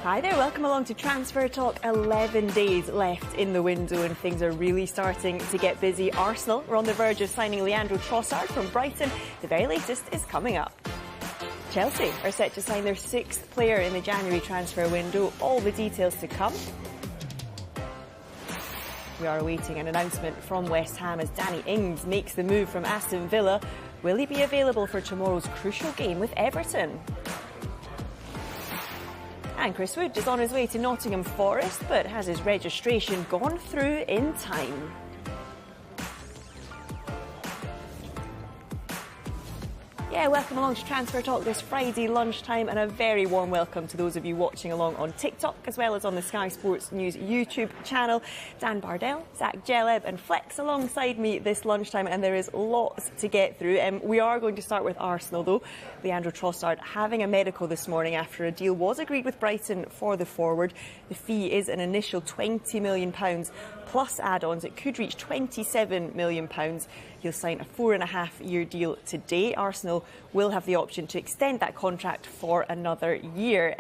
Hi there, welcome along to Transfer Talk. 11 days left in the window and things are really starting to get busy. Arsenal are on the verge of signing Leandro Trossard from Brighton. The very latest is coming up. Chelsea are set to sign their 6th player in the January transfer window. All the details to come. We are awaiting an announcement from West Ham as Danny Ings makes the move from Aston Villa. Will he be available for tomorrow's crucial game with Everton? And Chris Wood is on his way to Nottingham Forest, but has his registration gone through in time? Yeah, welcome along to Transfer Talk this Friday lunchtime, and a very warm welcome to those of you watching along on TikTok as well as on the Sky Sports News YouTube channel. Dan Bardell, Zac Djellab and Flex alongside me this lunchtime, and there is lots to get through. We are going to start with Arsenal though. Leandro Trossard having a medical this morning after a deal was agreed with Brighton for the forward. The fee is an initial £20 million plus add-ons. It could reach £27 million. He'll sign a 4.5-year deal today. Arsenal will have the option to extend that contract for another year.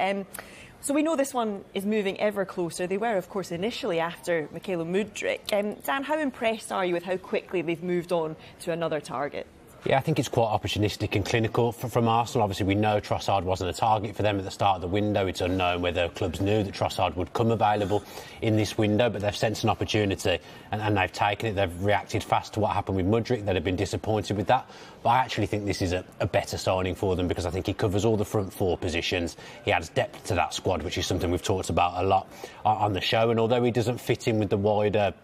So we know this one is moving ever closer. They were, of course, initially after Mykhailo Mudryk. Dan, how impressed are you with how quickly they've moved on to another target? Yeah, I think it's quite opportunistic and clinical from Arsenal. Obviously, we know Trossard wasn't a target for them at the start of the window. It's unknown whether clubs knew that Trossard would come available in this window, but they've sensed an opportunity and they've taken it. They've reacted fast to what happened with Mudryk. They'd have been disappointed with that. But I actually think this is a better signing for them because I think he covers all the front four positions. He adds depth to that squad, which is something we've talked about a lot on the show. And although he doesn't fit in with the wider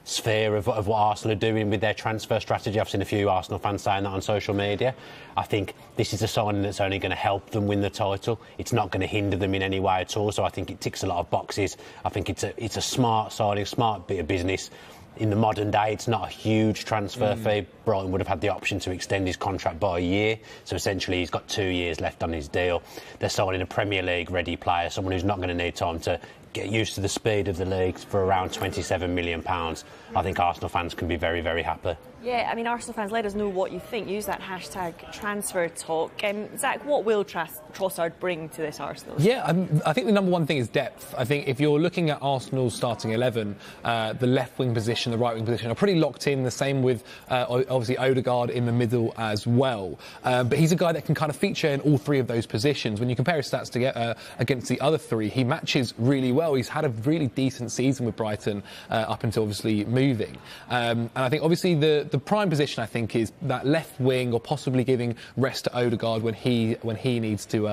sphere of what Arsenal are doing with their transfer strategy, I've seen a few Arsenal fans saying that on social media. I think this is a signing that's only going to help them win the title. It's not going to hinder them in any way at all. So I think it ticks a lot of boxes. I think it's a smart signing, smart bit of business. In the modern day, it's not a huge transfer fee. Brighton would have had the option to extend his contract by a year. So essentially, he's got 2 years left on his deal. They're signing a Premier League ready player, someone who's not going to need time to get used to the speed of the league for around £27 million. I think Arsenal fans can be very, very happy. Yeah, I mean, Arsenal fans, let us know what you think. Use that hashtag transfer talk. Zac, what will Trossard bring to this Arsenal? Yeah, I think the number one thing is depth. I think if you're looking at Arsenal's starting 11, the left wing position, the right wing position are pretty locked in. The same with obviously Odegaard in the middle as well. But he's a guy that can kind of feature in all three of those positions. When you compare his stats against the other three, he matches really well. He's had a really decent season with Brighton up until obviously moving. And I think obviously the prime position, I think, is that left wing, or possibly giving rest to Odegaard when he needs to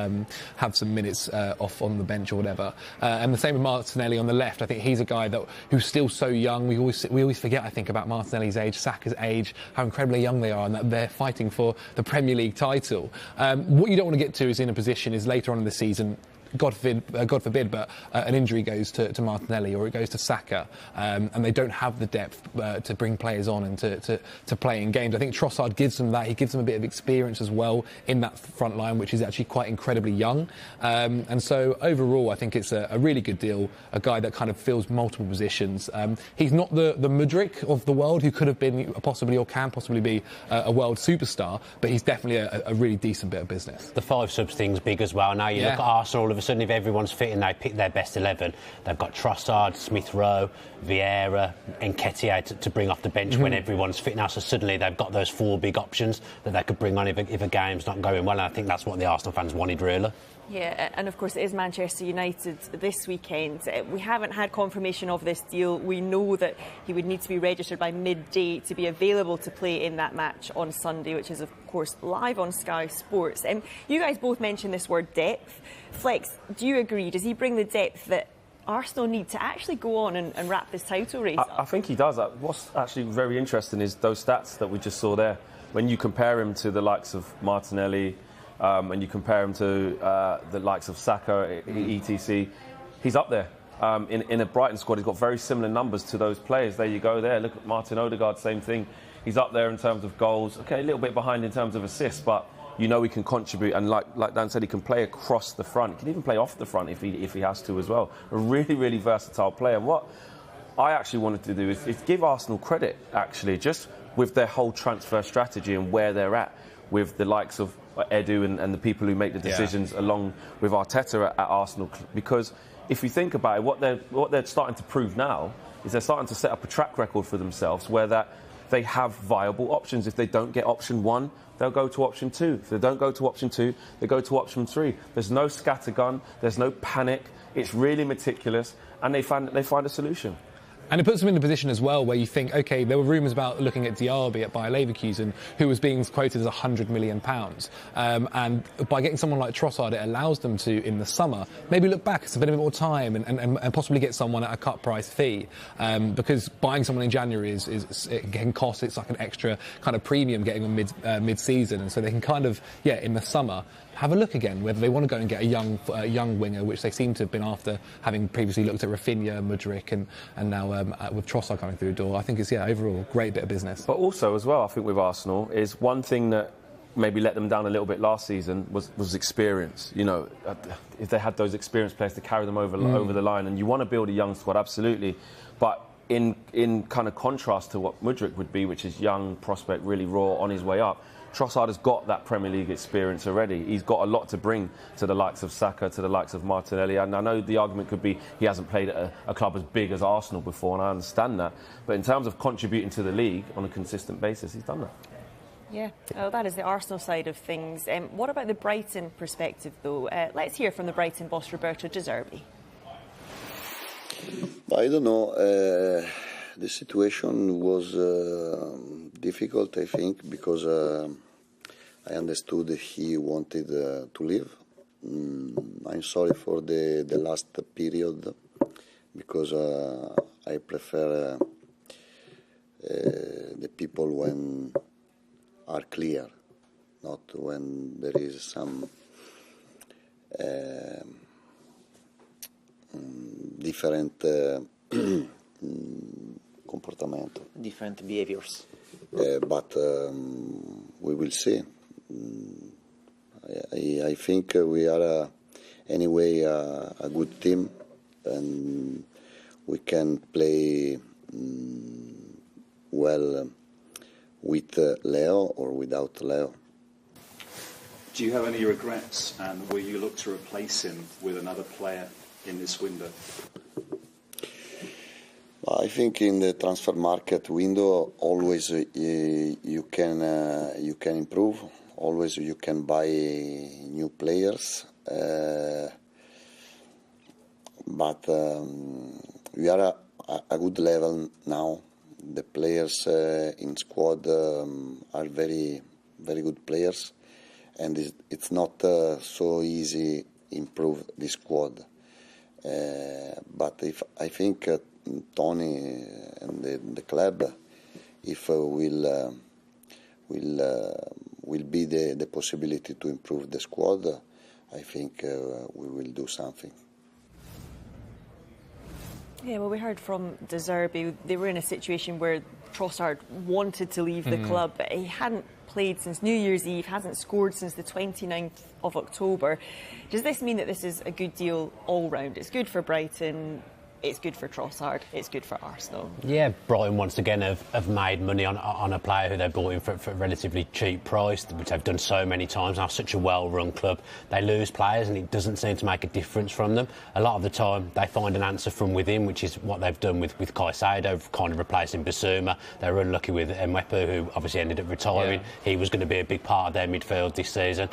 have some minutes off on the bench or whatever. And the same with Martinelli on the left. I think he's a guy who's still so young. We always forget, I think, about Martinelli's age, Saka's age, how incredibly young they are, and that they're fighting for the Premier League title. What you don't want to get to is in a position is later on in the season, God forbid, but an injury goes to Martinelli or it goes to Saka, and they don't have the depth to bring players on and to play in games. I think Trossard gives them that. He gives them a bit of experience as well in that front line, which is actually quite incredibly young. And so overall, I think it's a really good deal. A guy that kind of fills multiple positions. He's not the Mudryk of the world, who could have been possibly or can possibly be a world superstar, but he's definitely a really decent bit of business. The 5 subs thing's big as well. Now you look at Arsenal, all of a sudden, if everyone's fit and they pick their best 11, they've got Trossard, Smith Rowe, Vieira, Nketiah to bring off the bench when everyone's fit now. So suddenly they've got those 4 big options that they could bring on if a game's not going well. And I think that's what the Arsenal fans wanted, really. Yeah, and of course it is Manchester United this weekend. We haven't had confirmation of this deal. We know that he would need to be registered by midday to be available to play in that match on Sunday, which is of course live on Sky Sports. You guys both mentioned this word depth. Flex, do you agree? Does he bring the depth that Arsenal need to actually go on and wrap this title race up? I think he does. What's actually very interesting is those stats that we just saw there. When you compare him to the likes of Martinelli, and you compare him to the likes of Saka, etc., he's up there. In a Brighton squad, he's got very similar numbers to those players. There you go there. Look at Martin Odegaard, same thing. He's up there in terms of goals. Okay, a little bit behind in terms of assists, but you know he can contribute. And like Dan said, he can play across the front. He can even play off the front if he has to as well. A really, really versatile player. What I actually wanted to do is give Arsenal credit, actually, just with their whole transfer strategy and where they're at with the likes of Edu and the people who make the decisions along with Arteta at Arsenal, because if you think about it, what they're starting to prove now is they're starting to set up a track record for themselves where that they have viable options. If they don't get option 1, they'll go to option 2. If they don't go to option 2, they go to option 3. There's no scattergun, there's no panic. It's really meticulous, and they find a solution. And it puts them in the position as well where you think, OK, there were rumours about looking at Diaby at Bayer Leverkusen, who was being quoted as £100 million. And by getting someone like Trossard, it allows them to, in the summer, maybe look back, spend a bit more time and possibly get someone at a cut price fee. Because buying someone in January it can cost, it's like an extra kind of premium getting them mid-season. And so they can kind of, in the summer, have a look again, whether they want to go and get a young winger, which they seem to have been after, having previously looked at Rafinha, Mudryk, and now with Trossard coming through the door. I think it's, overall, a great bit of business. But also, as well, I think with Arsenal, is one thing that maybe let them down a little bit last season was experience. You know, if they had those experienced players to carry them over the line, and you want to build a young squad, absolutely. But in kind of contrast to what Mudryk would be, which is young, prospect, really raw, on his way up, Trossard has got that Premier League experience already. He's got a lot to bring to the likes of Saka, to the likes of Martinelli. And I know the argument could be he hasn't played at a club as big as Arsenal before, and I understand that. But in terms of contributing to the league on a consistent basis, he's done that. Yeah, well, that is the Arsenal side of things. What about the Brighton perspective, though? Let's hear from the Brighton boss, Roberto De Zerbi. I don't know. The situation was difficult, I think, because I understood he wanted to leave. I'm sorry for the last period, because I prefer the people when are clear, not when there is some different comportamento. Different behaviors. But we will see. I think we are anyway a good team, and we can play well with Leo or without Leo. Do you have any regrets, and will you look to replace him with another player in this window? I think in the transfer market window, always you can improve. Always you can buy new players. But we are a good level now. The players in squad are very, very good players, and it's not so easy improve the squad. But if I think Tony and the club, if will be the possibility to improve the squad, I think we will do something. Yeah, well, we heard from De Zerbi. They were in a situation where Trossard wanted to leave the club, but he hadn't played since New Year's Eve, hasn't scored since the 29th of October. Does this mean that this is a good deal all round? It's good for Brighton, it's good for Trossard, it's good for Arsenal. Yeah, Brighton once again have made money on a player who they bought in for a relatively cheap price, which they've done so many times now. Such a well-run club. They lose players and it doesn't seem to make a difference from them. A lot of the time they find an answer from within, which is what they've done with Caicedo, kind of replacing Basuma. They were unlucky with Mwepu, who obviously ended up retiring. Yeah. He was going to be a big part of their midfield this season.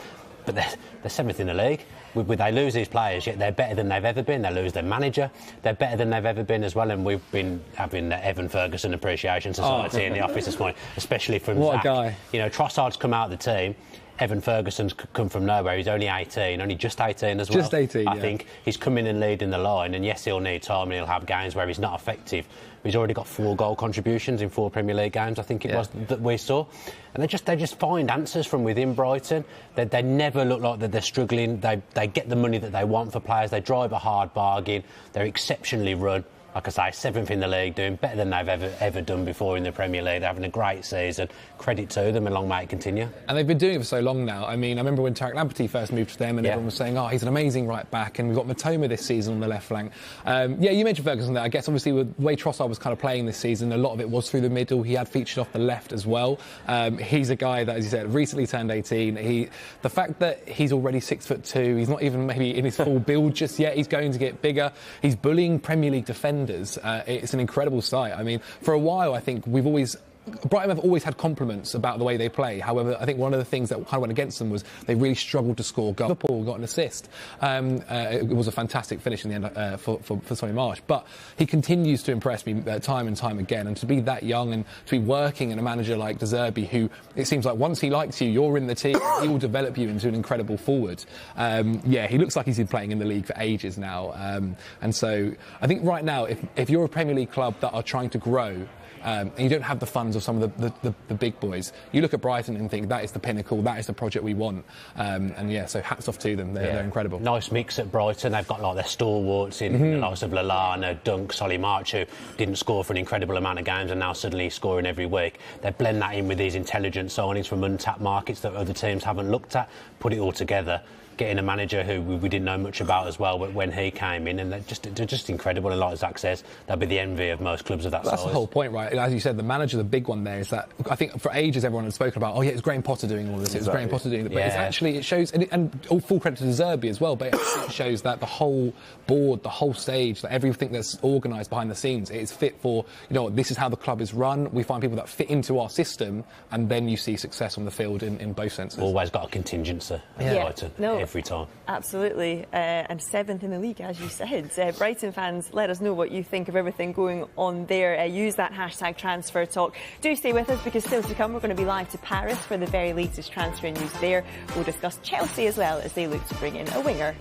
But they're 7th in the league. They lose these players, yet they're better than they've ever been. They lose their manager. They're better than they've ever been as well. And we've been having the Evan Ferguson Appreciation Society in the office this morning, especially from What Zac. a guy. You know, Trossard's come out of the team. Evan Ferguson's come from nowhere. He's only 18, only just 18 as well. Just 18, I think he's come in and leading the line, and yes, he'll need time and he'll have games where he's not effective. But he's already got 4 goal contributions in 4 Premier League games, I think it was, that we saw. And they just find answers from within Brighton. They never look like that they're struggling. They get the money that they want for players. They drive a hard bargain. They're exceptionally run. like I say, 7th in the league, doing better than they've ever done before in the Premier League. They're having a great season. Credit to them, and long may it continue. And they've been doing it for so long now. I mean, I remember when Tarek Lamptey first moved to them, and everyone was saying, "Oh, he's an amazing right back." And we've got Matoma this season on the left flank. You mentioned Ferguson there. I guess obviously with the way Trossard was kind of playing this season, a lot of it was through the middle. He had featured off the left as well. He's a guy that, as you said, recently turned 18. The fact that he's already 6'2", he's not even maybe in his full build just yet. He's going to get bigger. He's bullying Premier League defenders. It's an incredible sight. I mean, for a while, I think Brighton have always had compliments about the way they play. However, I think one of the things that kind of went against them was they really struggled to score goals. Liverpool got an assist. It was a fantastic finish in the end for Sonny Marsh. But he continues to impress me time and time again. And to be that young and to be working in a manager like Deserbi, who it seems like once he likes you, you're in the team, he will develop you into an incredible forward. He looks like he's been playing in the league for ages now. And so I think right now, if you're a Premier League club that are trying to grow, and you don't have the funds of some of the big boys, you look at Brighton and think that is the pinnacle, that is the project we want. So hats off to them. They're incredible. Nice mix at Brighton. They've got like their stalwarts in the likes of Lallana, Dunk, Solly March, who didn't score for an incredible amount of games and now suddenly scoring every week. They blend that in with these intelligent signings from untapped markets that other teams haven't looked at, put it all together, getting a manager who we didn't know much about as well when he came in, and they're just incredible. And like Zac says, they'll be the envy of most clubs of that size. That's the whole point, right? As you said, the manager, the big one there is that I think for ages everyone had spoken about, it was Graham Potter doing all this, it was Graham Potter doing it. But it shows, and all full credit to Zerbi as well, but it shows that the whole board, the whole stage, that everything that's organised behind the scenes, it's fit for, this is how the club is run. We find people that fit into our system, and then you see success on the field in both senses. Always got a contingency at Brighton, every time. Absolutely. And 7th in the league, as you said. Brighton fans, let us know what you think of everything going on there. Use that hashtag transfer talk. Do stay with us, because still to come, we're going to be live to Paris for the very latest transfer news there. We'll discuss Chelsea as well, as they look to bring in a winger.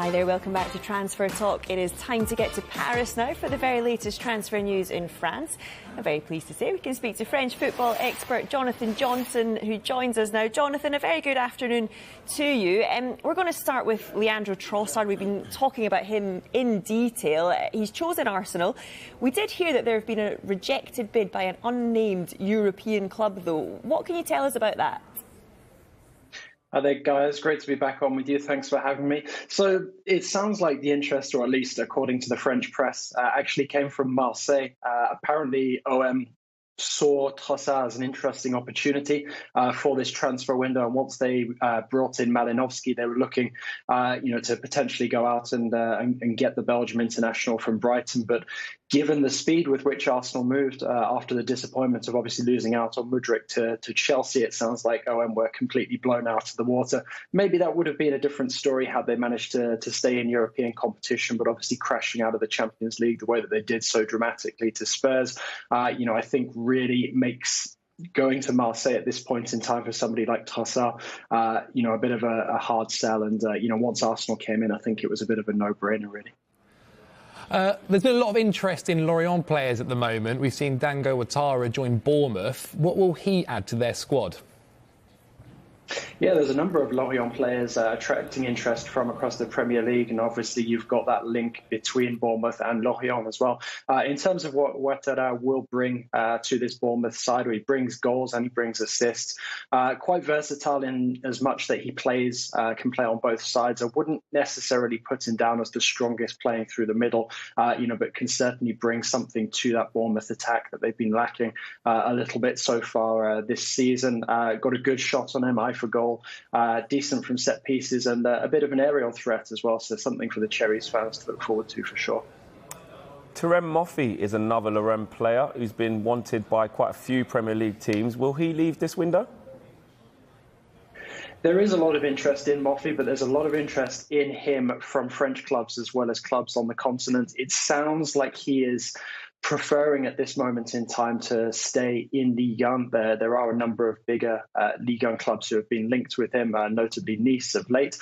Hi there, welcome back to Transfer Talk. It is time to get to Paris now for the very latest transfer news in France. I'm very pleased to say we can speak to French football expert Jonathan Johnson, who joins us now. Jonathan, a very good afternoon to you. We're going to start with Leandro Trossard. We've been talking about him in detail. He's chosen Arsenal. We did hear that there have been a rejected bid by an unnamed European club, though. What can you tell us about that? Hi there, guys. Great to be back on with you. Thanks for having me. So it sounds like the interest, or at least according to the French press, actually came from Marseille. Apparently, OM saw Trossard as an interesting opportunity for this transfer window. And once they brought in Malinovsky, they were looking, to potentially go out and get the Belgium international from Brighton. But given the speed with which Arsenal moved after the disappointment of obviously losing out on Mudryk to Chelsea, it sounds like OM were completely blown out of the water. Maybe that would have been a different story had they managed to stay in European competition, but obviously crashing out of the Champions League the way that they did so dramatically to Spurs, I think really makes going to Marseille at this point in time for somebody like Trossard, a bit of a hard sell. And, once Arsenal came in, I think it was a bit of a no-brainer, really. There's been a lot of interest in Lorient players at the moment. We've seen Dango Ouattara join Bournemouth. What will he add to their squad? Yeah, there's a number of Lorient players attracting interest from across the Premier League, and obviously you've got that link between Bournemouth and Lorient as well. In terms of what Ouattara will bring to this Bournemouth side, where he brings goals and he brings assists, quite versatile in as much that he can play on both sides. I wouldn't necessarily put him down as the strongest playing through the middle, but can certainly bring something to that Bournemouth attack that they've been lacking a little bit so far this season. Got a good shot on him, eye for goal, decent from set pieces, and a bit of an aerial threat as well. So something for the Cherries fans to look forward to for sure. Terem Moffi is another Lorient player who's been wanted by quite a few Premier League teams. Will he leave this window? There is a lot of interest in Moffi, but there's a lot of interest in him from French clubs as well as clubs on the continent. It sounds like he is preferring at this moment in time to stay in Ligue 1. There are a number of bigger Ligue 1 clubs who have been linked with him, notably Nice of late.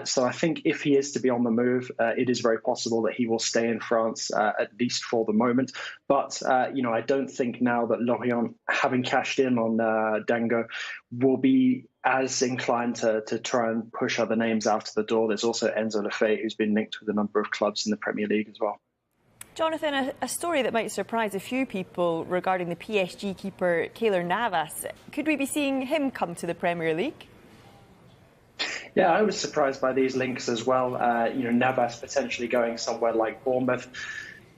So I think if he is to be on the move, it is very possible that he will stay in France, at least for the moment. But, I don't think now that Lorient, having cashed in on Dango, will be as inclined to try and push other names out of the door. There's also Enzo Lefebvre, who's been linked with a number of clubs in the Premier League as well. Jonathan, a story that might surprise a few people regarding the PSG keeper Keylor Navas. Could we be seeing him come to the Premier League? Yeah, I was surprised by these links as well. Navas potentially going somewhere like Bournemouth.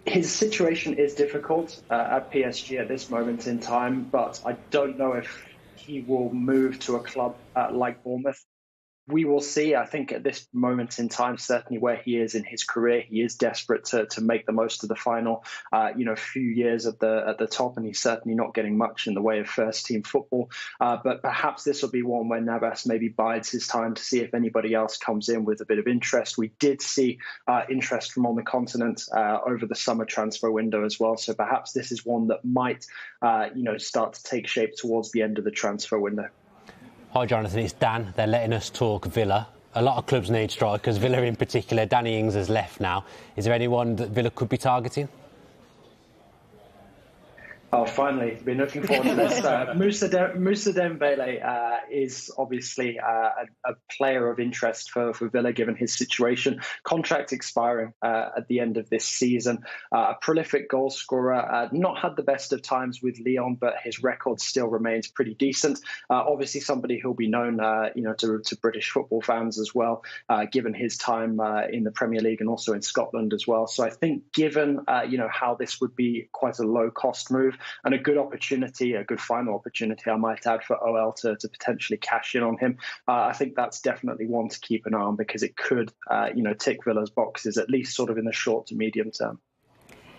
His situation is difficult at PSG at this moment in time, but I don't know if he will move to a club like Bournemouth. We will see. I think at this moment in time, certainly where he is in his career, he is desperate to make the most of the final, few years at the top, and he's certainly not getting much in the way of first team football. But perhaps this will be one where Navas maybe bides his time to see if anybody else comes in with a bit of interest. We did see interest from on the continent over the summer transfer window as well. So perhaps this is one that might, start to take shape towards the end of the transfer window. Hi Jonathan, it's Dan. They're letting us talk Villa. A lot of clubs need strikers, Villa in particular. Danny Ings has left now. Is there anyone that Villa could be targeting? Oh, finally, been looking forward to this. Moussa Dembele is obviously a player of interest for Villa, given his situation. Contract expiring at the end of this season. A prolific goal scorer, not had the best of times with Lyon, but his record still remains pretty decent. Obviously, somebody who'll be known, to British football fans as well, given his time in the Premier League and also in Scotland as well. So I think, given how this would be quite a low-cost move, and a good opportunity, a good final opportunity, I might add, for OL to potentially cash in on him. I think that's definitely one to keep an eye on, because it could, tick Villa's boxes, at least sort of in the short to medium term.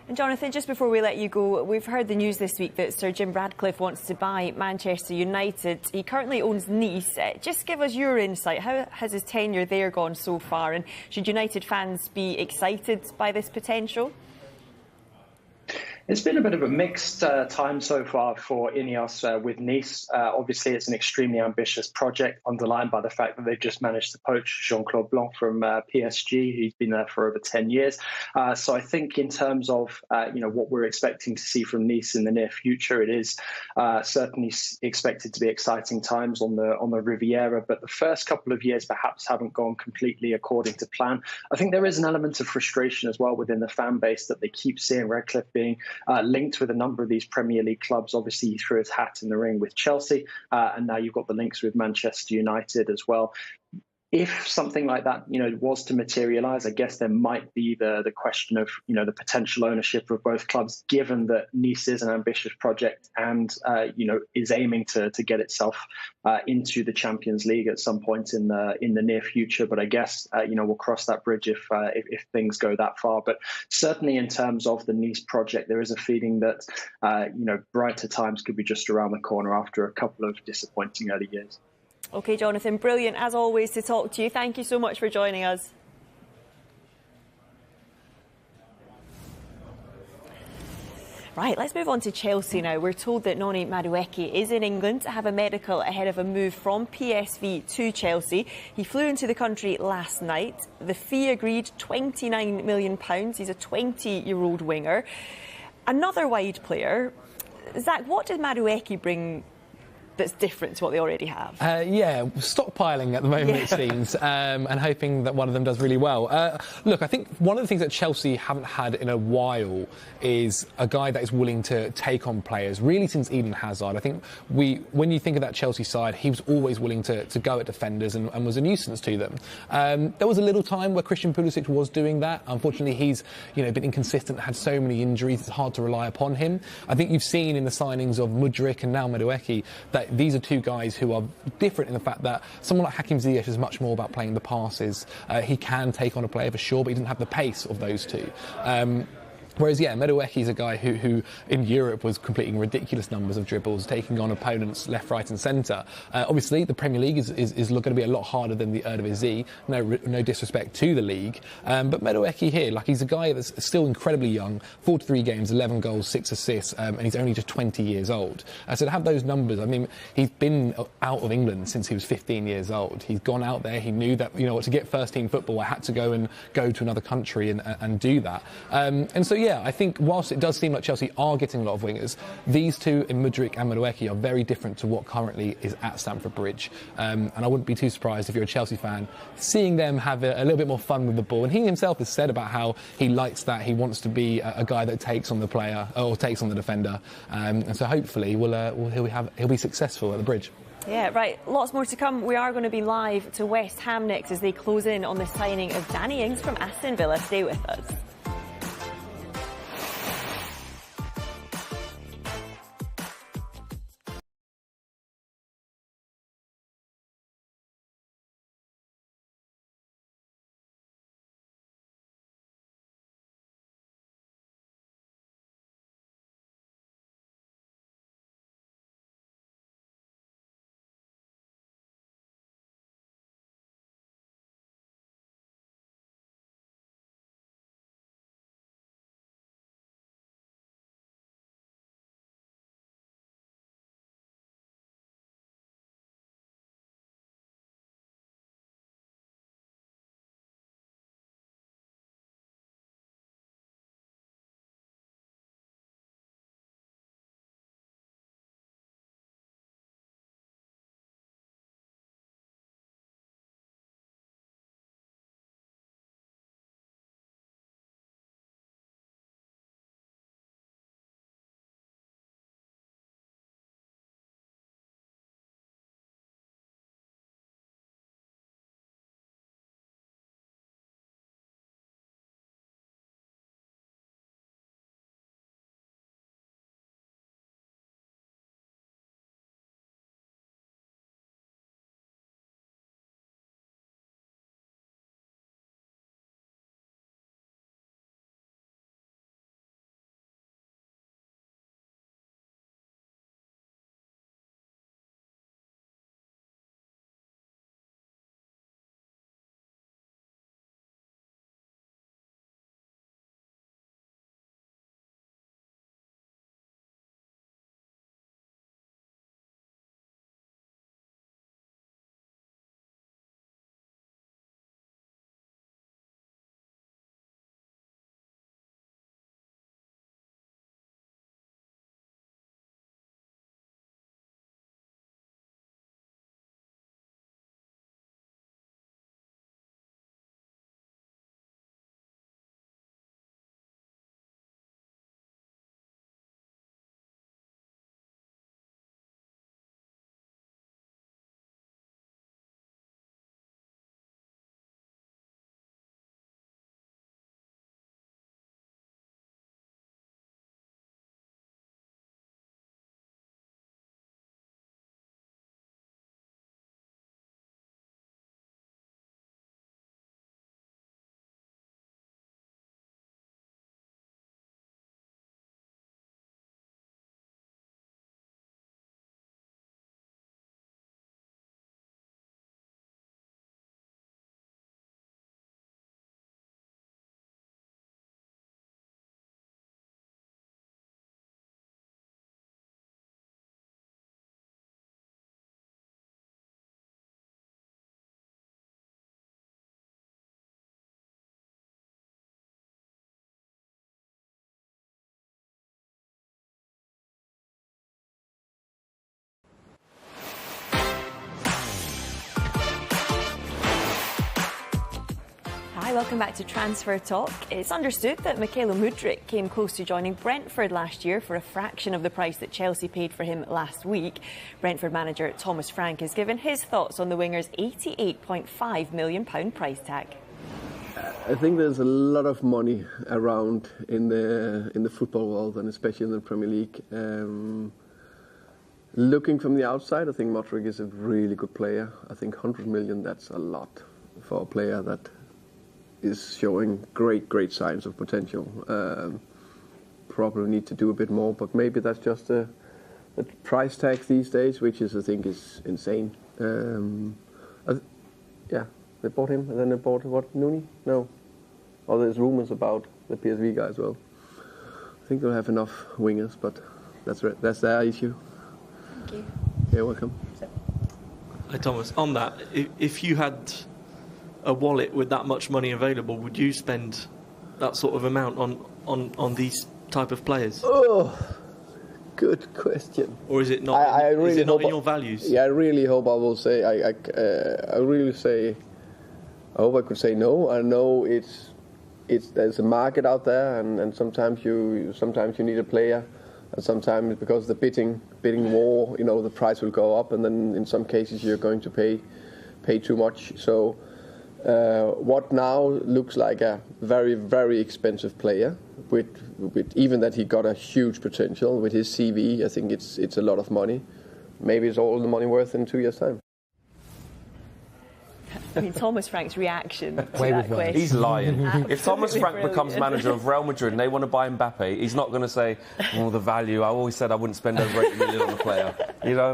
And Jonathan, just before we let you go, we've heard the news this week that Sir Jim Ratcliffe wants to buy Manchester United. He currently owns Nice. Just give us your insight. How has his tenure there gone so far? And should United fans be excited by this potential? It's been a bit of a mixed time so far for Ineos with Nice. Obviously, it's an extremely ambitious project, underlined by the fact that they've just managed to poach Jean-Claude Blanc from PSG. He's been there for over 10 years. So I think in terms of what we're expecting to see from Nice in the near future, it is certainly expected to be exciting times on the Riviera. But the first couple of years perhaps haven't gone completely according to plan. I think there is an element of frustration as well within the fan base that they keep seeing Redcliffe being linked with a number of these Premier League clubs. Obviously, he threw his hat in the ring with Chelsea, and now you've got the links with Manchester United as well. If something like that, was to materialise, I guess there might be the question of, the potential ownership of both clubs, given that Nice is an ambitious project and, is aiming to get itself into the Champions League at some point in the near future. But I guess, we'll cross that bridge if things go that far. But certainly in terms of the Nice project, there is a feeling that, brighter times could be just around the corner after a couple of disappointing early years. OK, Jonathan, brilliant as always to talk to you. Thank you so much for joining us. Right, let's move on to Chelsea now. We're told that Noni Madueke is in England to have a medical ahead of a move from PSV to Chelsea. He flew into the country last night. The fee agreed, £29 million. He's a 20-year-old winger. Another wide player. Zach, what did Madueke bring that's different to what they already have? Stockpiling at the moment, it seems, and hoping that one of them does really well. Look, I think one of the things that Chelsea haven't had in a while is a guy that is willing to take on players, really since Eden Hazard. I think when you think of that Chelsea side, he was always willing to go at defenders and was a nuisance to them. There was a little time where Christian Pulisic was doing that. Unfortunately, he's been inconsistent, had so many injuries, it's hard to rely upon him. I think you've seen in the signings of Mudryk and now Madueke that these are two guys who are different in the fact that someone like Hakim Ziyech is much more about playing the passes. He can take on a player for sure, but he doesn't have the pace of those two. Whereas, Madueke is a guy who in Europe was completing ridiculous numbers of dribbles, taking on opponents left, right and centre. Obviously, the Premier League is going to be a lot harder than the Eredivisie. No disrespect to the league. But Madueke here, he's a guy that's still incredibly young, 43 games, 11 goals, 6 assists, and he's only just 20 years old. So to have those numbers, I mean, he's been out of England since he was 15 years old. He's gone out there, he knew that, to get first-team football, I had to go to another country and do that. And so, I think whilst it does seem like Chelsea are getting a lot of wingers, these two in Mudryk and Madueke are very different to what currently is at Stamford Bridge. And I wouldn't be too surprised if you're a Chelsea fan seeing them have a little bit more fun with the ball. And he himself has said about how he likes that. He wants to be a guy that takes on the player or takes on the defender. And so hopefully he'll be successful at the Bridge. Yeah, right. Lots more to come. We are going to be live to West Ham next as they close in on the signing of Danny Ings from Aston Villa. Stay with us. Welcome back to Transfer Talk. It's understood that Mykhailo Mudryk came close to joining Brentford last year for a fraction of the price that Chelsea paid for him last week. Brentford manager Thomas Frank has given his thoughts on the winger's £88.5 million price tag. I think there's a lot of money around in the football world, and especially in the Premier League. Looking from the outside, I think Mudryk is a really good player. I think 100 million, that's a lot for a player that is showing great signs of potential. Probably need to do a bit more, but maybe that's just the price tag these days, which I think is insane. They bought him, and then they bought Nuni? No. Oh, there's rumours about the PSV guy as well. I think they'll have enough wingers, but that's their issue. Thank you. You're welcome. Hi Thomas, on that, if you had a wallet with that much money available, would you spend that sort of amount on these type of players? Oh, good question. Or is it not? Is it not in your values? Yeah, I really hope I will say. I hope I could say no. I know there's a market out there, and sometimes you need a player, and sometimes because of the bidding war, the price will go up, and then in some cases you're going to pay too much. So what now looks like a very, very expensive player, with even that he got a huge potential with his CV, I think it's a lot of money. Maybe it's all the money worth in 2 years' time. I mean, Thomas Frank's reaction to that question. He's lying. If Thomas Frank becomes manager of Real Madrid and they want to buy Mbappe, he's not going to say, the value. I always said I wouldn't spend over 80 million on a player.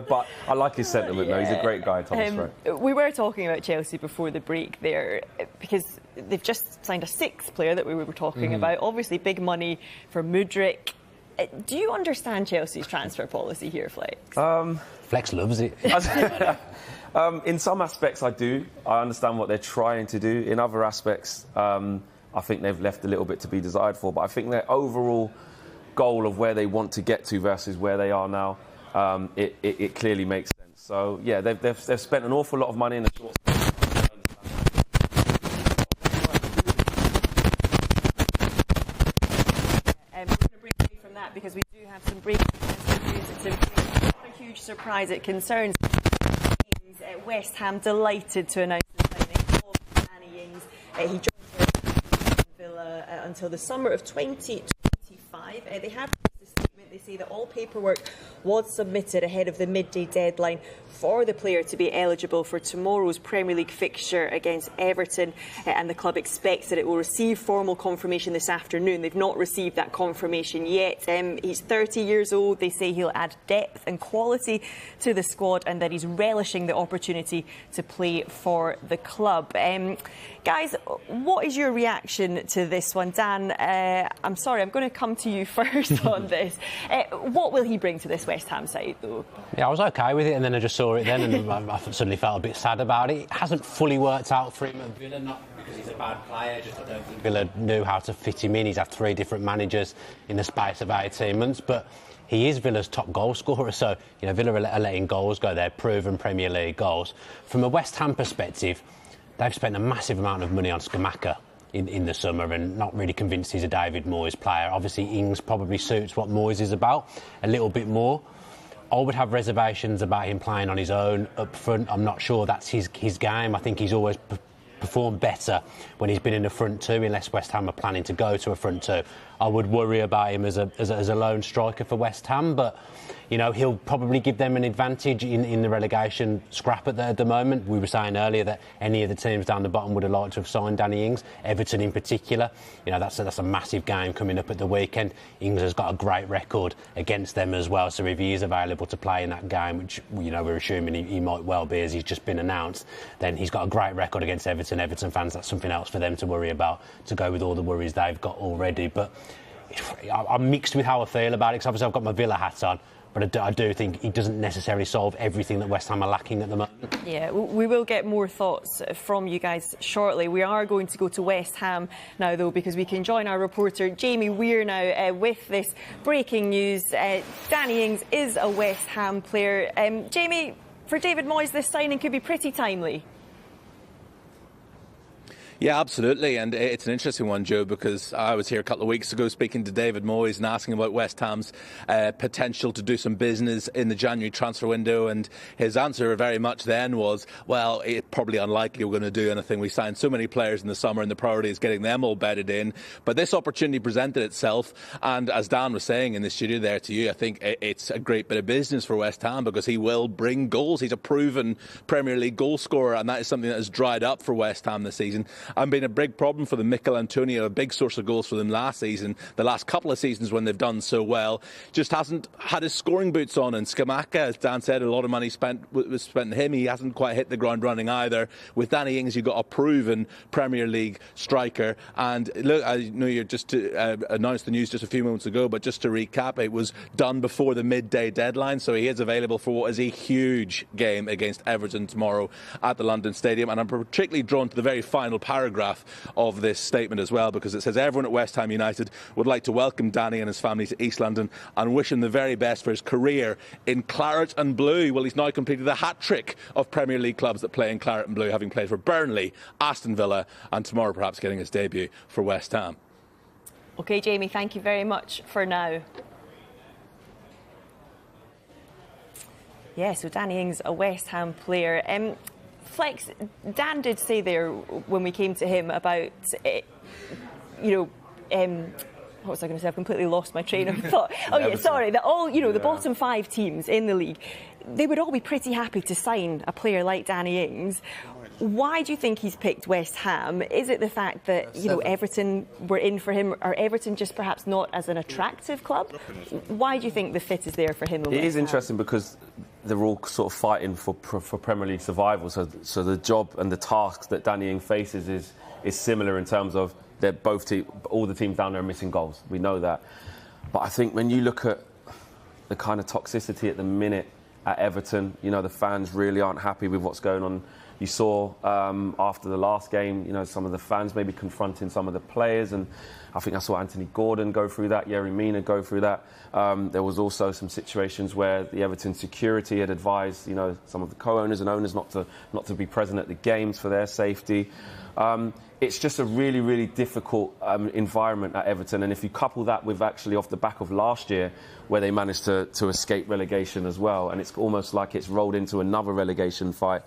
But I like his sentiment, though. He's a great guy, Thomas Frank. We were talking about Chelsea before the break there, because they've just signed a sixth player that we were talking about. Obviously, big money for Mudryk. Do you understand Chelsea's transfer policy here, Flex? Flex loves it. In some aspects, I do. I understand what they're trying to do. In other aspects, I think they've left a little bit to be desired for. But I think their overall goal of where they want to get to versus where they are now, it clearly makes sense. So, yeah, they've spent an awful lot of money in a short space. We're going to break away from that because we do have some breaking news. It's not a huge surprise. It concerns West Ham, delighted to announce the signing of Danny Ings. He joined Villa until the summer of 2025. They have a statement. They say that all paperwork was submitted ahead of the midday deadline for the player to be eligible for tomorrow's Premier League fixture against Everton, and the club expects that it will receive formal confirmation this afternoon. They've not received that confirmation yet. He's 30 years old. They say he'll add depth and quality to the squad, and that he's relishing the opportunity to play for the club. Guys, what is your reaction to this one? Dan, I'm sorry, I'm going to come to you first on this. What will he bring to this West Ham side, though? Yeah, I was OK with it, and then I just saw it then, and I suddenly felt a bit sad about it. It hasn't fully worked out for him at Villa, not because he's a bad player, just I don't think Villa knew how to fit him in. He's had 3 different managers in the space of 18 months, but he is Villa's top goal scorer, so Villa are letting goals go there, proven Premier League goals. From a West Ham perspective, they've spent a massive amount of money on Scamacca in the summer and not really convinced he's a David Moyes player. Obviously, Ings probably suits what Moyes is about a little bit more. I would have reservations about him playing on his own up front. I'm not sure that's his game. I think he's always performed better when he's been in the front two, unless West Ham are planning to go to a front two. I would worry about him as a lone striker for West Ham, but he'll probably give them an advantage in the relegation scrap at the moment. We were saying earlier that any of the teams down the bottom would have liked to have signed Danny Ings, Everton in particular. That's a massive game coming up at the weekend. Ings has got a great record against them as well, so if he is available to play in that game, which we're assuming he might well be as he's just been announced, then he's got a great record against Everton. Everton fans, that's something else for them to worry about, to go with all the worries they've got already. But I'm mixed with how I feel about it, because obviously I've got my Villa hat on, but I do think he doesn't necessarily solve everything that West Ham are lacking at the moment. Yeah, we will get more thoughts from you guys shortly. We are going to go to West Ham now, though, because we can join our reporter Jamie Weir now with this breaking news. Danny Ings is a West Ham player. Jamie, for David Moyes, this signing could be pretty timely. Yeah, absolutely, and it's an interesting one, Joe, because I was here a couple of weeks ago speaking to David Moyes and asking about West Ham's potential to do some business in the January transfer window, and his answer very much then was, well, it's probably unlikely we're going to do anything. We signed so many players in the summer and the priority is getting them all bedded in, but this opportunity presented itself, and as Dan was saying in the studio there to you, I think it's a great bit of business for West Ham because he will bring goals. He's a proven Premier League goal scorer, and that is something that has dried up for West Ham this season and been a big problem for them. Mikel Antonio, a big source of goals for them last season, the last couple of seasons when they've done so well, just hasn't had his scoring boots on. And Scamacca, as Dan said, a lot of money was spent on him. He hasn't quite hit the ground running either. With Danny Ings, you've got a proven Premier League striker. And look, I know you just announced the news just a few moments ago, but just to recap, it was done before the midday deadline, so he is available for what is a huge game against Everton tomorrow at the London Stadium. And I'm particularly drawn to the very final paragraph of this statement as well, because it says everyone at West Ham United would like to welcome Danny and his family to East London and wish him the very best for his career in claret and blue. Well, he's now completed the hat-trick of Premier League clubs that play in claret and blue, having played for Burnley, Aston Villa and tomorrow perhaps getting his debut for West Ham. OK, Jamie, thank you very much for now. Yeah, so Danny Ings, a West Ham player. Flex, Dan did say there when we came to him about, what was I going to say? I've completely lost my train of thought. Oh, yeah, sorry. That all, the bottom 5 teams in the league, they would all be pretty happy to sign a player like Danny Ings. Why do you think he's picked West Ham? Is it the fact that, Everton were in for him, or Everton just perhaps not as an attractive club? Why do you think the fit is there for him? It is interesting because they're all sort of fighting for Premier League survival. So the job and the task that Danny Ings faces is similar in terms of they're all the teams down there are missing goals. We know that. But I think when you look at the kind of toxicity at the minute at Everton, the fans really aren't happy with what's going on. You saw after the last game, some of the fans maybe confronting some of the players, and I think I saw Anthony Gordon go through that, Yerry Mina go through that. There was also some situations where the Everton security had advised, some of the co-owners and owners not to be present at the games for their safety. It's just a really, really difficult environment at Everton, and if you couple that with actually off the back of last year, where they managed to escape relegation as well, and it's almost like it's rolled into another relegation fight.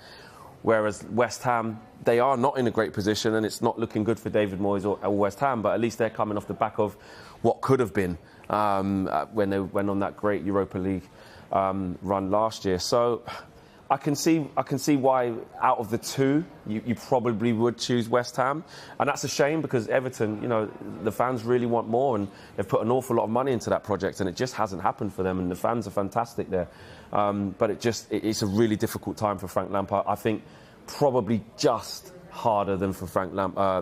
Whereas West Ham, they are not in a great position, and it's not looking good for David Moyes or West Ham, but at least they're coming off the back of what could have been when they went on that great Europa League run last year. So I can see why out of the two, you probably would choose West Ham. And that's a shame because Everton, the fans really want more, and they've put an awful lot of money into that project, and it just hasn't happened for them, and the fans are fantastic there. But it's a really difficult time for Frank Lampard. I think probably just harder than for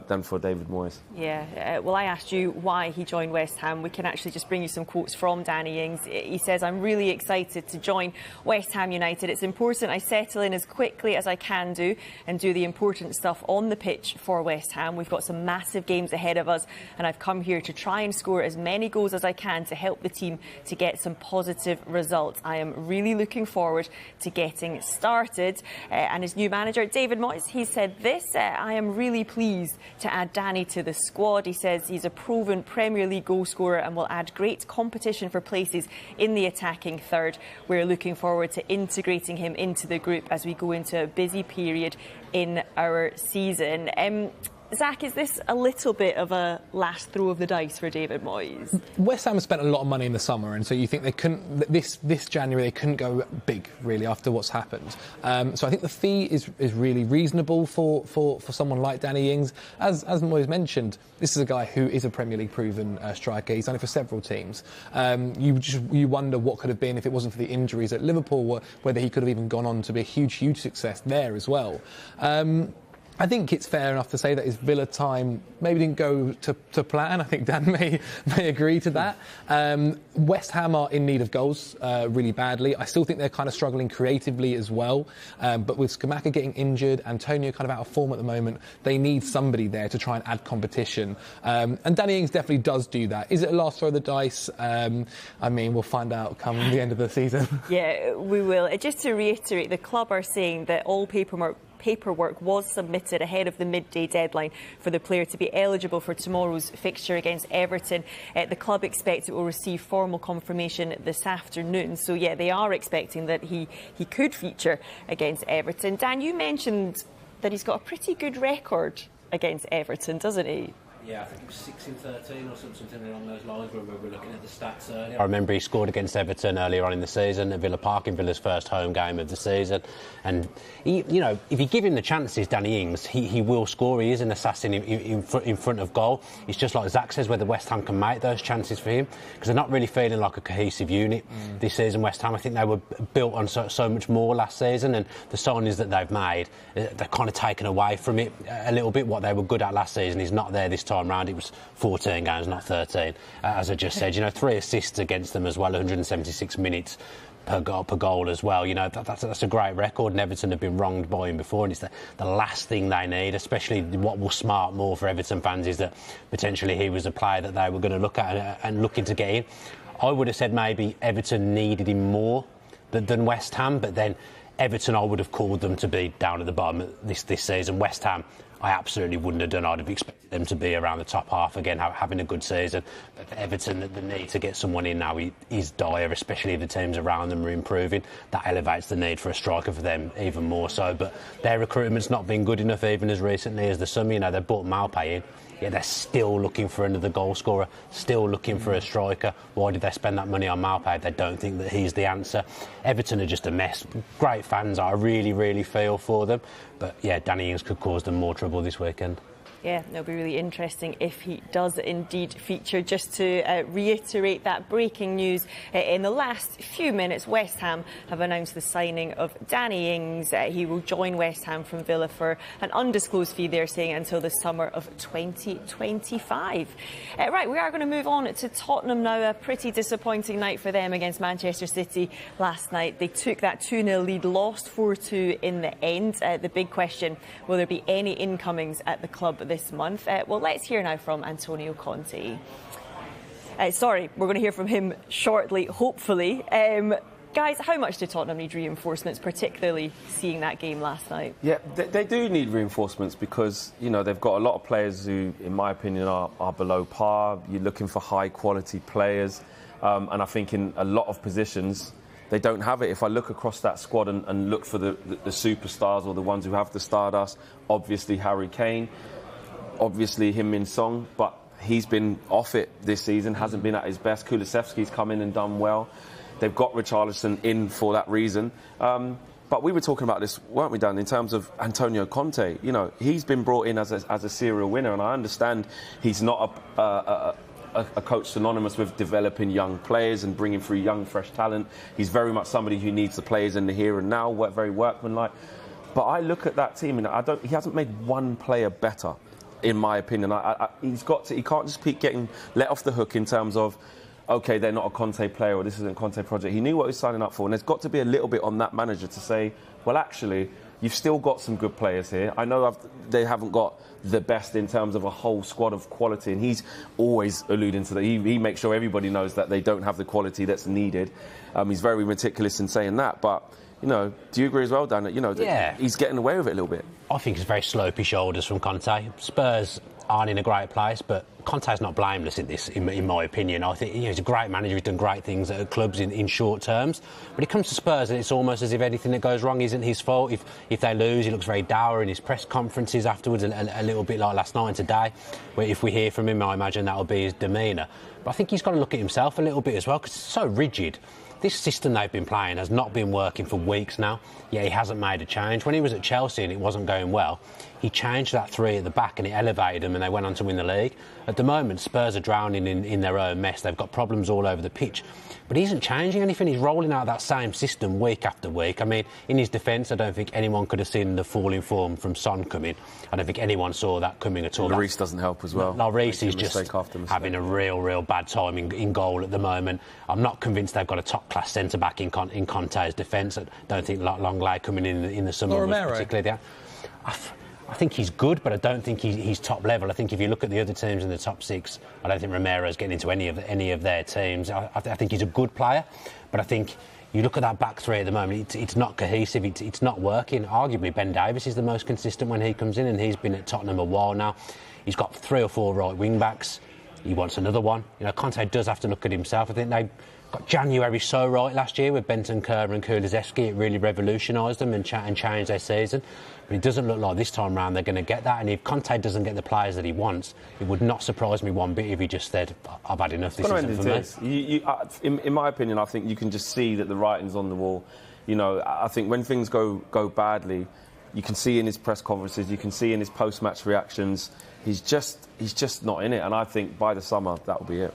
than for David Moyes. Yeah, well, I asked you why he joined West Ham. We can actually just bring you some quotes from Danny Ings. He says, "I'm really excited to join West Ham United. It's important I settle in as quickly as I can do and do the important stuff on the pitch for West Ham. We've got some massive games ahead of us, and I've come here to try and score as many goals as I can to help the team to get some positive results. I am really looking forward to getting started." And his new manager, David Moyes, he said this: "I am really pleased to add Danny to the squad." He says he's a proven Premier League goal scorer and will add great competition for places in the attacking third. We're looking forward to integrating him into the group as we go into a busy period in our season. Zac, is this a little bit of a last throw of the dice for David Moyes? West Ham spent a lot of money in the summer, and so you think they couldn't, this January they couldn't go big really after what's happened. So I think the fee is really reasonable for someone like Danny Ings. As Moyes mentioned, this is a guy who is a Premier League proven striker. He's done it for several teams. You wonder what could have been if it wasn't for the injuries at Liverpool, whether he could have even gone on to be a huge success there as well. I think it's fair enough to say that his Villa time maybe didn't go to plan. I think Dan may agree to that. West Ham are in need of goals really badly. I still think they're kind of struggling creatively as well. But with Scamacca getting injured, Antonio kind of out of form at the moment, they need somebody there to try and add competition. And Danny Ings definitely does do that. Is it a last throw of the dice? We'll find out come the end of the season. Yeah, we will. Just to reiterate, the club are saying that all paperwork paperwork was submitted ahead of the midday deadline for the player to be eligible for tomorrow's fixture against Everton. The club expects it will receive formal confirmation this afternoon. So, yeah, they are expecting that he could feature against Everton. Dan, you mentioned that he's got a pretty good record against Everton, doesn't he? Yeah, I think it was 6 in 13 or something along those lines when we were looking at the stats earlier. I remember he scored against Everton earlier on in the season at Villa Park in Villa's first home game of the season. And, if you give him the chances, Danny Ings, he will score. He is an assassin in front of goal. It's just like Zac says, whether West Ham can make those chances for him, because they're not really feeling like a cohesive unit this season, West Ham. I think they were built on so much more last season, and the signings that they've made, they're kind of taken away from it a little bit. What they were good at last season is not there this time round. It was 14 games, not 13. As I just said, 3 assists against them as well, 176 minutes per goal as well. That's a great record, and Everton have been wronged by him before, and it's the last thing they need. Especially what will smart more for Everton fans is that potentially he was a player that they were going to look at and looking to get in. I would have said maybe Everton needed him more than West Ham, but then Everton, I would have called them to be down at the bottom this season. West Ham, I absolutely wouldn't have done. I'd have expected them to be around the top half again, having a good season. But for Everton, the need to get someone in now is dire, especially if the teams around them are improving. That elevates the need for a striker for them even more so. But their recruitment's not been good enough even as recently as the summer. They brought Malpe in. Yeah, they're still looking for another goal scorer, still looking for a striker. Why did they spend that money on Malpe if they don't think that he's the answer? Everton are just a mess. Great fans, I really, really feel for them. But, yeah, Danny Ings could cause them more trouble this weekend. Yeah, it'll be really interesting if he does indeed feature. Just to reiterate that breaking news, in the last few minutes, West Ham have announced the signing of Danny Ings. He will join West Ham from Villa for an undisclosed fee, they're saying, until the summer of 2025. Right, we are going to move on to Tottenham now. A pretty disappointing night for them against Manchester City last night. They took that 2-0 lead, lost 4-2 in the end. The big question, will there be any incomings at the club this month? Well, let's hear now from Antonio Conte. We're going to hear from him shortly, hopefully. Guys, how much do Tottenham need reinforcements, particularly seeing that game last night? Yeah, they do need reinforcements because, they've got a lot of players who, in my opinion, are below par. You're looking for high-quality players. And I think in a lot of positions, they don't have it. If I look across that squad and look for the superstars or the ones who have the stardust, obviously Harry Kane, obviously Heung-min Son, but he's been off it this season, hasn't been at his best. Kulusevski's come in and done well. They've got Richarlison in for that reason. But we were talking about this, weren't we, Dan, in terms of Antonio Conte. He's been brought in as a serial winner, and I understand he's not a coach synonymous with developing young players and bringing through young, fresh talent. He's very much somebody who needs the players in the here and now, very workmanlike. But I look at that team and he hasn't made one player better, in my opinion. He can't just keep getting let off the hook in terms of, OK, they're not a Conte player or this isn't a Conte project. He knew what he was signing up for, and there's got to be a little bit on that manager to say, well, actually, you've still got some good players here. I know they haven't got the best in terms of a whole squad of quality, and he's always alluding to that. He makes sure everybody knows that they don't have the quality that's needed. He's very meticulous in saying that, but do you agree as well, Dan? That, he's getting away with it a little bit. I think it's very slopey shoulders from Conte. Spurs aren't in a great place, but Conte's not blameless in this, in my opinion. I think he's a great manager. He's done great things at clubs in short terms. But it comes to Spurs, and it's almost as if anything that goes wrong isn't his fault. If they lose, he looks very dour in his press conferences afterwards, a little bit like last night and today, where if we hear from him, I imagine that'll be his demeanour. But I think he's got to look at himself a little bit as well, because it's so rigid. This system they've been playing has not been working for weeks now. Yeah, he hasn't made a change. When he was at Chelsea and it wasn't going well, he changed that 3 at the back and it elevated them and they went on to win the league. At the moment, Spurs are drowning in their own mess. They've got problems all over the pitch. But he isn't changing anything. He's rolling out that same system week after week. I mean, in his defence, I don't think anyone could have seen the fall in form from Son coming. I don't think anyone saw that coming at all. Lloris doesn't help as well. Lloris is just having a real bad time in goal at the moment. I'm not convinced they've got a top-class centre-back in Conte's defence. I don't think Longley coming in the summer was particularly there. I think he's good, but I don't think he's top level. I think if you look at the other teams in the top 6, I don't think Romero's getting into any of their teams. I think he's a good player, but I think you look at that back three at the moment, it's not cohesive, it's not working. Arguably, Ben Davies is the most consistent when he comes in, and he's been at Tottenham a while now. He's got 3 or 4 right wing backs. He wants another one. You know, Conte does have to look at himself. I think they got January so right last year with Bentancur and Kulusevski. It really revolutionised them and changed their season. But it doesn't look like this time round they're going to get that. And if Conte doesn't get the players that he wants, it would not surprise me one bit if he just said, I've had enough, this isn't for me. In my opinion, I think you can just see that the writing's on the wall. You know, I think when things go badly, you can see in his press conferences, you can see in his post-match reactions, he's just not in it. And I think by the summer, that'll be it.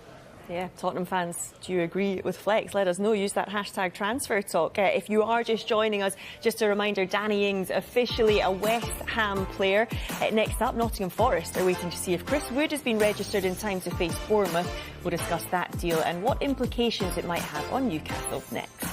Yeah, Tottenham fans, do you agree with Flex? Let us know. Use that hashtag transfer talk. If you are just joining us, just a reminder, Danny Ings officially a West Ham player. Next up, Nottingham Forest are waiting to see if Chris Wood has been registered in time to face Bournemouth. We'll discuss that deal and what implications it might have on Newcastle next.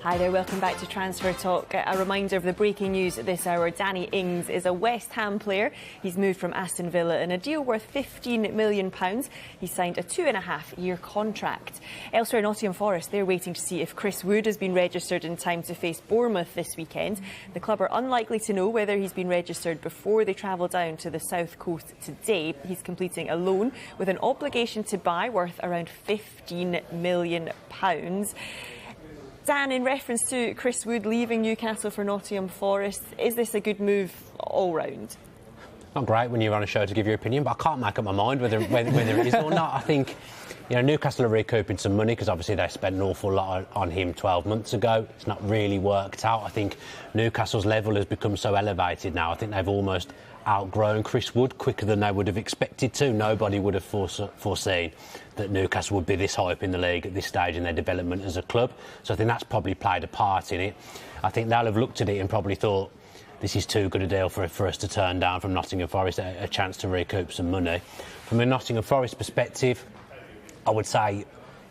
Hi there, welcome back to Transfer Talk. A reminder of the breaking news at this hour. Danny Ings is a West Ham player. He's moved from Aston Villa in a deal worth £15 million. He signed a 2.5-year contract. Elsewhere, Nottingham Forest, they're waiting to see if Chris Wood has been registered in time to face Bournemouth this weekend. The club are unlikely to know whether he's been registered before they travel down to the south coast today. He's completing a loan with an obligation to buy worth around £15 million. Dan, in reference to Chris Wood leaving Newcastle for Nottingham Forest, is this a good move all round? Not great when you're on a show to give your opinion, but I can't make up my mind whether it is or not. I think, Newcastle are recouping some money because obviously they spent an awful lot on him 12 months ago. It's not really worked out. I think Newcastle's level has become so elevated now. I think they've almost outgrown Chris Wood quicker than they would have expected to. Nobody would have foreseen that Newcastle would be this high up in the league at this stage in their development as a club. So I think that's probably played a part in it. I think they'll have looked at it and probably thought, this is too good a deal for us to turn down from Nottingham Forest, a chance to recoup some money. From a Nottingham Forest perspective, I would say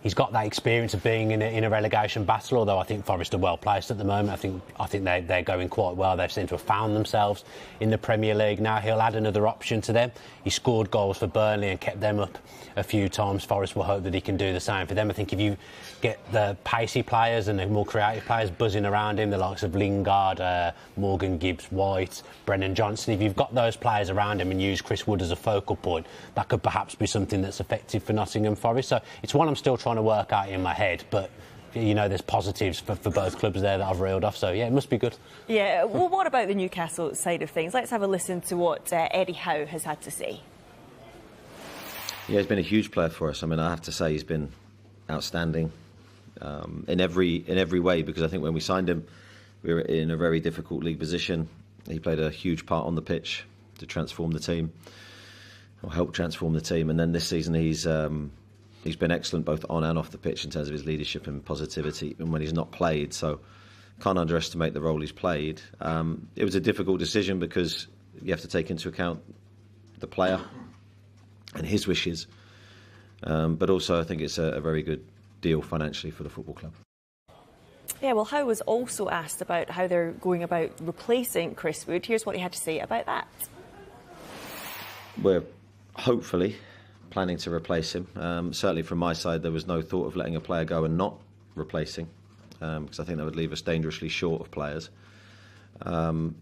he's got that experience of being in a relegation battle, although I think Forest are well placed at the moment. I think they're going quite well. They seem to have found themselves in the Premier League now. He'll add another option to them. He scored goals for Burnley and kept them up a few times. Forest will hope that he can do the same for them. I think if you get the pacey players and the more creative players buzzing around him, the likes of Lingard, Morgan Gibbs-White, Brennan Johnson, if you've got those players around him and use Chris Wood as a focal point, that could perhaps be something that's effective for Nottingham Forest. So it's one I'm still trying to work out in my head, but there's positives for both clubs there that I've reeled off, so yeah, it must be good. Yeah, well, what about the Newcastle side of things? Let's have a listen to what Eddie Howe has had to say. Yeah, he's been a huge player for us. I mean, I have to say he's been outstanding in every way, because I think when we signed him, we were in a very difficult league position. He played a huge part on the pitch to transform the team, or help transform the team, and then this season he's been excellent both on and off the pitch in terms of his leadership and positivity, and when he's not played, so can't underestimate the role he's played. It was a difficult decision because you have to take into account the player and his wishes, but also I think it's a very good deal financially for the football club. Yeah, well, Howe was also asked about how they're going about replacing Chris Wood. Here's what he had to say about that. We're hopefully planning to replace him. Certainly from my side, there was no thought of letting a player go and not replacing, because I think that would leave us dangerously short of players. But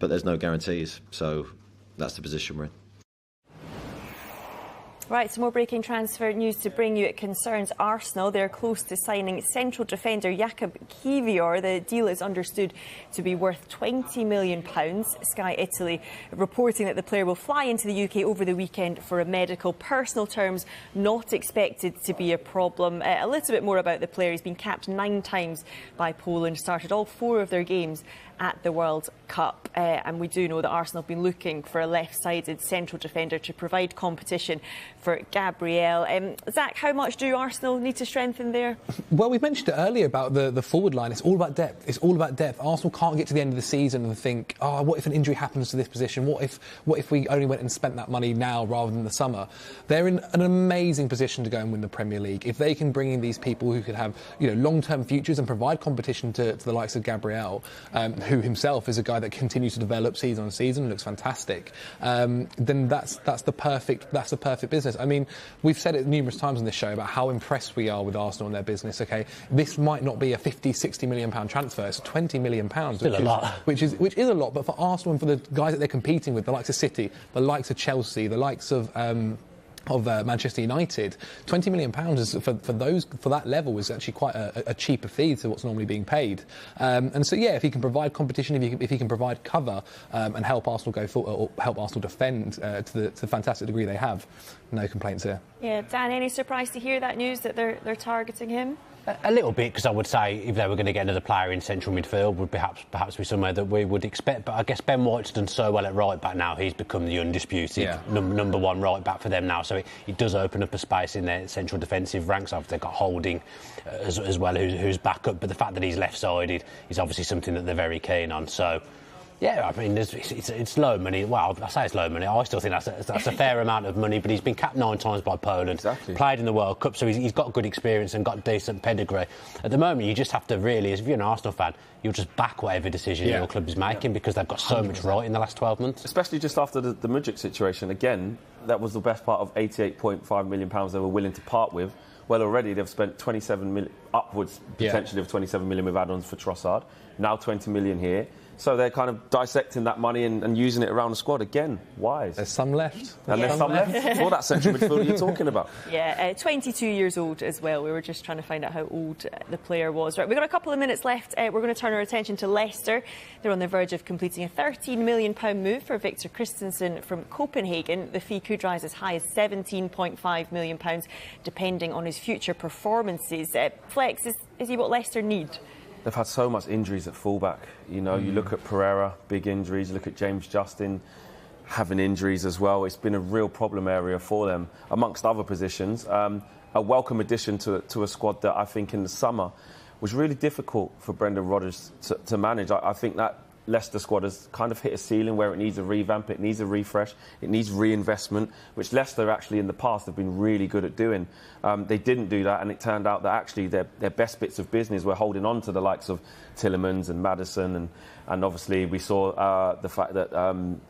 there's no guarantees, so that's the position we're in. Right, some more breaking transfer news to bring you. It concerns Arsenal. They're close to signing central defender Jakub Kiwior. The deal is understood to be worth £20 million. Sky Italy reporting that the player will fly into the UK over the weekend for a medical. Personal terms not expected to be a problem. A little bit more about the player. He's been capped 9 times by Poland, started all 4 of their games at the World Cup, and we do know that Arsenal have been looking for a left-sided central defender to provide competition for Gabriel. Zach, how much do Arsenal need to strengthen there? Well, we mentioned it earlier about the forward line. It's all about depth. It's all about depth. Arsenal can't get to the end of the season and think, oh, what if an injury happens to this position? What if we only went and spent that money now rather than the summer? They're in an amazing position to go and win the Premier League. If they can bring in these people who could have long-term futures and provide competition to the likes of Gabriel, who himself is a guy that continues to develop season on season, looks fantastic, then that's the perfect business. I mean, we've said it numerous times on this show about how impressed we are with Arsenal and their business. Okay, this might not be a 50, 60 million pound transfer. It's £20 million, which is a lot. But for Arsenal and for the guys that they're competing with, the likes of City, the likes of Chelsea, the likes of Manchester United, £20 million is for that level is actually quite a cheaper fee to what's normally being paid. And so yeah, if he can provide competition, if he can provide cover and help Arsenal go forward, or help Arsenal defend to the fantastic degree they have, no complaints here. Yeah, Dan, any surprise to hear that news that they're targeting him? A little bit, because I would say if they were going to get another player in central midfield, would perhaps be somewhere that we would expect. But I guess Ben White's done so well at right back now; he's become the undisputed number 1 right back for them now. So it does open up a space in their central defensive ranks. They've got Holding as well, who's back up. But the fact that he's left-sided is obviously something that they're very keen on. So. Yeah, I mean, it's low money. Well, I say it's low money. I still think that's a fair amount of money, but he's been capped 9 times by Poland, played in the World Cup, so he's got good experience and got decent pedigree. At the moment, you just have to really, if you're an Arsenal fan, you'll just back whatever decision your club is making, because they've got so much right in the last 12 months. Especially just after the Mudryk situation. Again, that was the best part of £88.5 million they were willing to part with. Well, already they've spent 27 upwards potentially of 27 million with add-ons for Trossard. Now 20 million here. So they're kind of dissecting that money and using it around the squad. Again, wise. There's some left. And there's some left for that central midfielder you're talking about. Yeah, 22 years old as well. We were just trying to find out how old the player was. Right, we've got a couple of minutes left. We're going to turn our attention to Leicester. They're on the verge of completing a £13 million move for Victor Christensen from Copenhagen. The fee could rise as high as £17.5 million, depending on his future performances. Flex, is he what Leicester need? They've had so much injuries at fullback. You know, you look at Pereira, big injuries. You look at James Justin having injuries as well. It's been a real problem area for them, amongst other positions. A welcome addition to a squad that I think in the summer was really difficult for Brendan Rodgers to manage. I think that Leicester squad has kind of hit a ceiling where it needs a revamp, it needs a refresh, it needs reinvestment, which Leicester actually in the past have been really good at doing. They didn't do that, and it turned out that actually their best bits of business were holding on to the likes of Tielemans and Maddison, and obviously we saw the fact that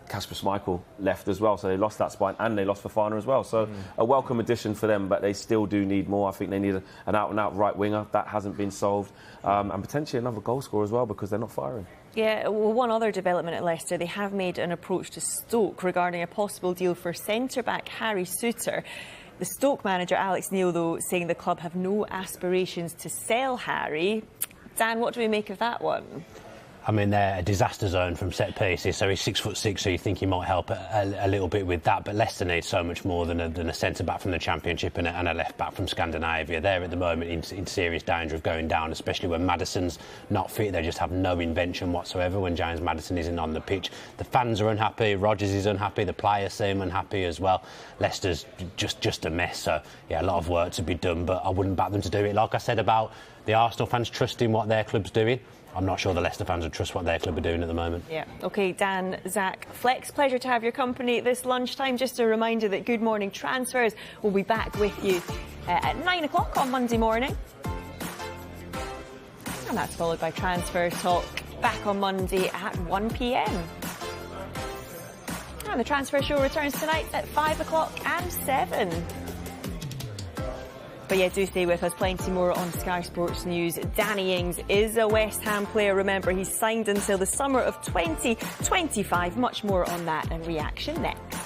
Kasper Schmeichel left as well, so they lost that spine and they lost Fofana as well. So a welcome addition for them, but they still do need more. I think they need an out-and-out right winger. That hasn't been solved, and potentially another goal scorer as well because they're not firing. Yeah, well, one other development at Leicester, they have made an approach to Stoke regarding a possible deal for centre-back Harry Souttar. The Stoke manager, Alex Neil, though, saying the club have no aspirations to sell Harry. Dan, what do we make of that one? I mean, they're a disaster zone from set pieces, so he's 6'6", so you think he might help a little bit with that. But Leicester needs so much more than a centre-back from the Championship and a left-back from Scandinavia. They're at the moment in serious danger of going down, especially when Maddison's not fit. They just have no invention whatsoever when James Maddison isn't on the pitch. The fans are unhappy, Rodgers is unhappy, the players seem unhappy as well. Leicester's just a mess, so yeah, a lot of work to be done, but I wouldn't back them to do it. Like I said about the Arsenal fans trusting what their club's doing, I'm not sure the Leicester fans would trust what their club are doing at the moment. Yeah. OK, Dan, Zac, Flex, pleasure to have your company this lunchtime. Just a reminder that Good Morning Transfers will be back with you at 9 o'clock on Monday morning. And that's followed by Transfer Talk back on Monday at 1 p.m. And the Transfer Show returns tonight at 5 o'clock and 7. But yeah, do stay with us. Plenty more on Sky Sports News. Danny Ings is a West Ham player. Remember, he's signed until the summer of 2025. Much more on that and reaction next.